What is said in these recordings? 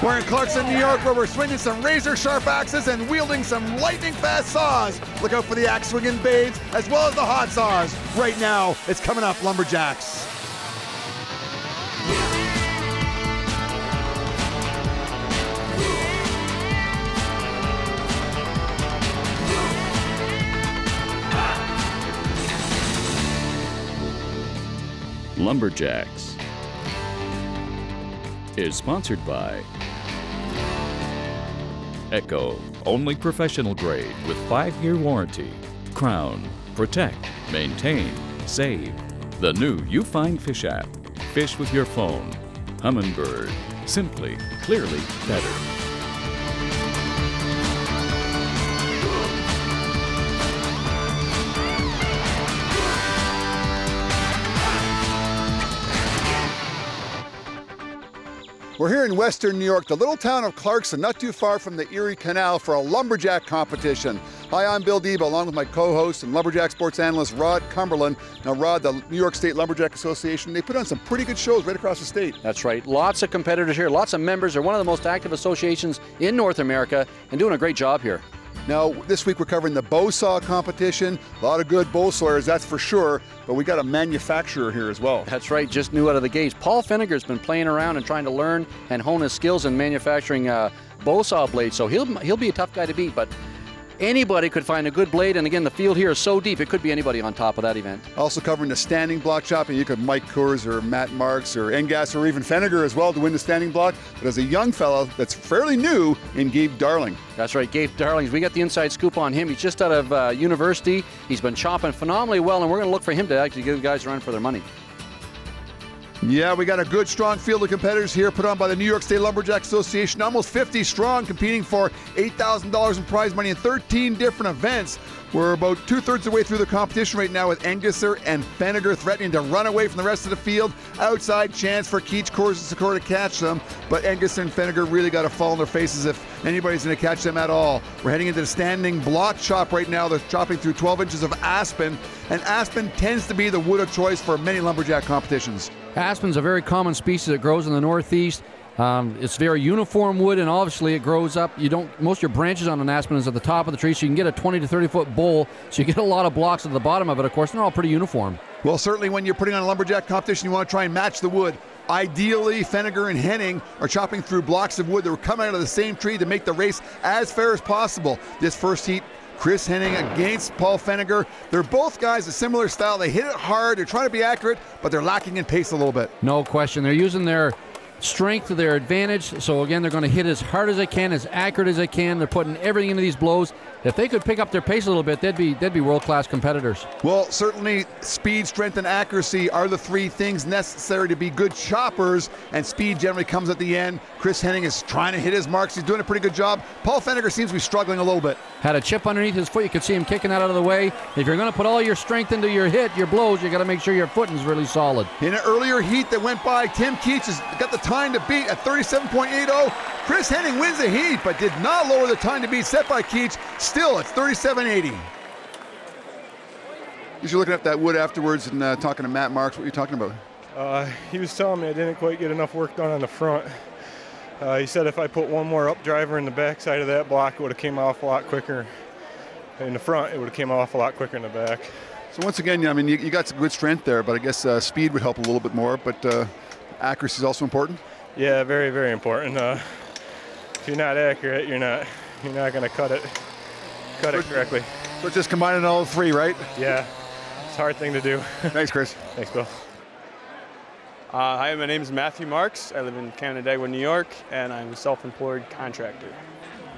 We're in Clarkson, New York, where we're swinging some razor-sharp axes and wielding some lightning-fast saws. Look out for the axe-swinging babes, as well as the hot saws. Right now, it's coming up, Lumberjacks. Lumberjacks is sponsored by Echo, only professional grade with 5-year warranty. Crown, protect, maintain, save. The new You Find Fish app. Fish with your phone. Humminbird, simply, clearly better. We're here in Western New York, the little town of Clarkson, not too far from the Erie Canal, for a Lumberjack competition. Hi, I'm Bill Deba, along with my co-host and Lumberjack sports analyst Rod Cumberland. Now, Rod, the New York State Lumberjack Association, they put on some pretty good shows right across the state. That's right. Lots of competitors here, lots of members. They're one of the most active associations in North America and doing a great job here. Now, this week we're covering the bow saw competition. A lot of good bow sawyers, that's for sure, but we got a manufacturer here as well. That's right, just new out of the gates. Paul Fenniger's been playing around and trying to learn and hone his skills in manufacturing bow saw blades, so he'll be a tough guy to beat, but anybody could find a good blade, and again, the field here is so deep, it could be anybody on top of that event. Also covering the standing block chopping, you could Mike Coors or Matt Marks or Engasser or even Fenniger as well to win the standing block, but as a young fellow that's fairly new in Gabe Darling. That's right, Gabe Darling. We got the inside scoop on him. He's just out of university. He's been chopping phenomenally well, and we're going to look for him to actually give the guys a run for their money. Yeah, we got a good, strong field of competitors here put on by the New York State Lumberjack Association. Almost 50 strong, competing for $8,000 in prize money in 13 different events. We're about 2/3 of the way through the competition right now with Engasser and Fenniger threatening to run away from the rest of the field. Outside chance for Keach, Coors, and Secor to catch them, but Engasser and Fenniger really got to fall on their faces if anybody's going to catch them at all. We're heading into the standing block chop right now. They're chopping through 12 inches of aspen, and aspen tends to be the wood of choice for many lumberjack competitions. Aspen's a very common species that grows in the Northeast. It's very uniform wood, and obviously it grows up. Most of your branches on an aspen is at the top of the tree, so you can get a 20 to 30 foot bowl, so you get a lot of blocks at the bottom of it. Of course, they're all pretty uniform. Well, certainly when you're putting on a lumberjack competition, you want to try and match the wood. Ideally, Fenniger and Henning are chopping through blocks of wood that were coming out of the same tree to make the race as fair as possible. This first heat, Chris Henning against Paul Fenniger. They're both guys a similar style. They hit it hard, they're trying to be accurate, but they're lacking in pace a little bit. No question. They're using their strength to their advantage. So again, they're going to hit as hard as they can, as accurate as they can. They're putting everything into these blows. If they could pick up their pace a little bit, they'd be world-class competitors. Well, certainly speed, strength, and accuracy are the three things necessary to be good choppers, and speed generally comes at the end. Chris Henning is trying to hit his marks. He's doing a pretty good job. Paul Fenniger seems to be struggling a little bit. Had a chip underneath his foot. You could see him kicking that out of the way. If you're going to put all your strength into your blows, you got to make sure your footing's really solid. In an earlier heat that went by, Tim Keach has got the time to beat at 37.80. Chris Henning wins the heat, but did not lower the time to beat set by Keach. Still, it's 37.80. You're looking at that wood afterwards and talking to Matt Marks. What are you talking about? He was telling me I didn't quite get enough work done on the front. He said if I put one more up driver in the back side of that block, it would have came off a lot quicker. In the front, it would have came off a lot quicker in the back. So once again, I mean, you got some good strength there, but I guess speed would help a little bit more, but accuracy is also important? Yeah, very, very important. If you're not accurate, you're not going to cut it correctly. So just combining all three, right? Yeah, it's a hard thing to do. Thanks, Chris. Thanks, Bill. Hi, my name is Matthew Marks. I live in Canandaigua, New York, and I'm a self-employed contractor.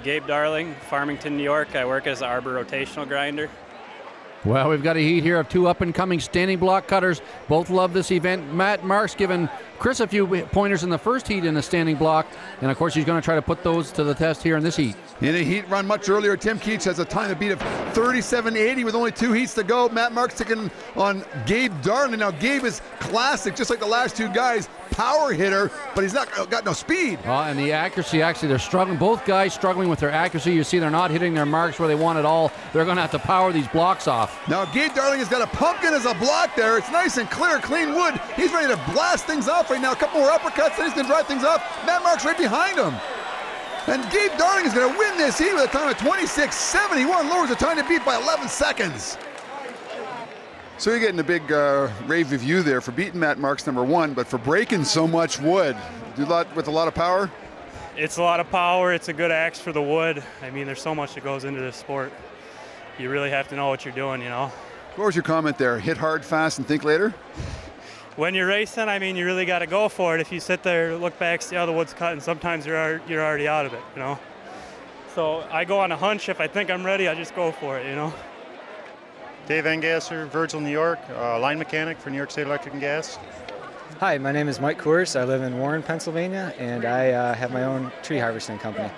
Gabe Darling, Farmington, New York. I work as an arbor rotational grinder. Well, we've got a heat here of two up-and-coming standing block cutters. Both love this event. Matt Marks giving Chris a few pointers in the first heat in the standing block, and of course he's going to try to put those to the test here in this heat. In a heat run much earlier, Tim Keach has a time to beat of 37.80 with only 2 heats to go. Matt Marks taking on Gabe Darling. Now Gabe is classic, just like the last two guys, power hitter, but he's not got no speed. And the accuracy, actually, they're struggling. Both guys struggling with their accuracy. You see they're not hitting their marks where they want it all. They're going to have to power these blocks off. off. Now Gabe Darling has got a pumpkin as a block there. It's nice and clear, clean wood. He's ready to blast things off right now. A couple more uppercuts, then he's going to drive things off. Matt Marks right behind him. And Gabe Darling is going to win this heat with a time of 26.71, lowers the time to beat by 11 seconds. So you're getting a big rave review there for beating Matt Marks, #1, but for breaking so much wood. Do that with a lot of power? It's a lot of power. It's a good axe for the wood. I mean, there's so much that goes into this sport. You really have to know what you're doing, you know. What was your comment there? Hit hard, fast, and think later? When you're racing, I mean, you really got to go for it. If you sit there, look back, see how the wood's cutting, sometimes you're already out of it, you know. So I go on a hunch. If I think I'm ready, I just go for it, you know. Dave Engasser, Virgil, New York, line mechanic for New York State Electric and Gas. Hi, my name is Mike Coors. I live in Warren, Pennsylvania, and I have my own tree harvesting company.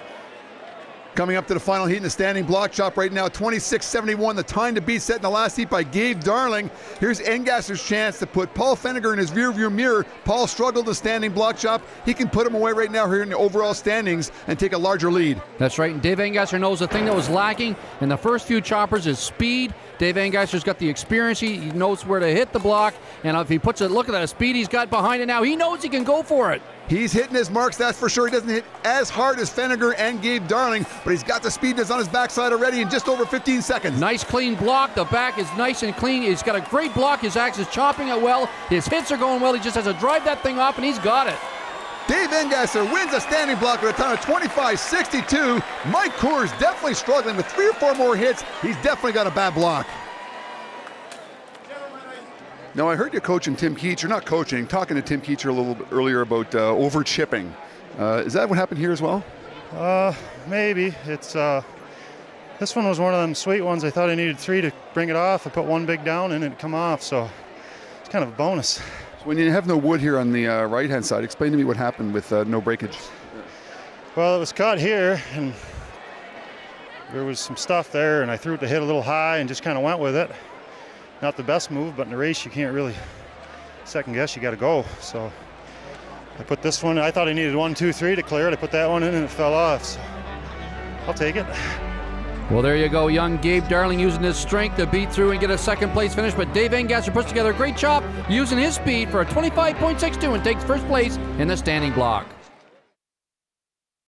Coming up to the final heat in the standing block chop right now, 26.71, the time to beat set in the last heat by Gabe Darling. Here's Engasser's chance to put Paul Fenniger in his rearview mirror. Paul struggled the standing block chop. He can put him away right now here in the overall standings and take a larger lead. That's right, and Dave Engasser knows the thing that was lacking in the first few choppers is speed. Dave Engasser's got the experience. He knows where to hit the block, and if he puts it, look at that speed he's got behind it now. He knows he can go for it. He's hitting his marks, that's for sure. He doesn't hit as hard as Fenniger and Gabe Darling, but he's got the speed that's on his backside already in just over 15 seconds. Nice clean block. The back is nice and clean. He's got a great block. His axe is chopping it well. His hits are going well. He just has to drive that thing off, and he's got it. Dave Engasser wins a standing block with a time of 25.62. Mike Coors definitely struggling with 3 or 4 more hits. He's definitely got a bad block. Now, I heard you coaching Tim Keach, or not coaching, talking to Tim Keach a little bit earlier about over chipping. Is that what happened here as well? Maybe. It's this one was one of them sweet ones. I thought I needed 3 to bring it off. I put 1 big down and it'd come off, so it's kind of a bonus. So when you have no wood here on the right-hand side, explain to me what happened with no breakage. Well, it was caught here, and there was some stuff there, and I threw it to hit a little high and just kind of went with it. Not the best move, but in a race you can't really second guess, you got to go. So I put this one, I thought I needed 1, 2, 3 to clear it. I put that one in and it fell off, so I'll take it. Well, there you go, young Gabe Darling using his strength to beat through and get a second place finish, but Dave Engasser puts together a great chop using his speed for a 25.62 and takes first place in the standing block.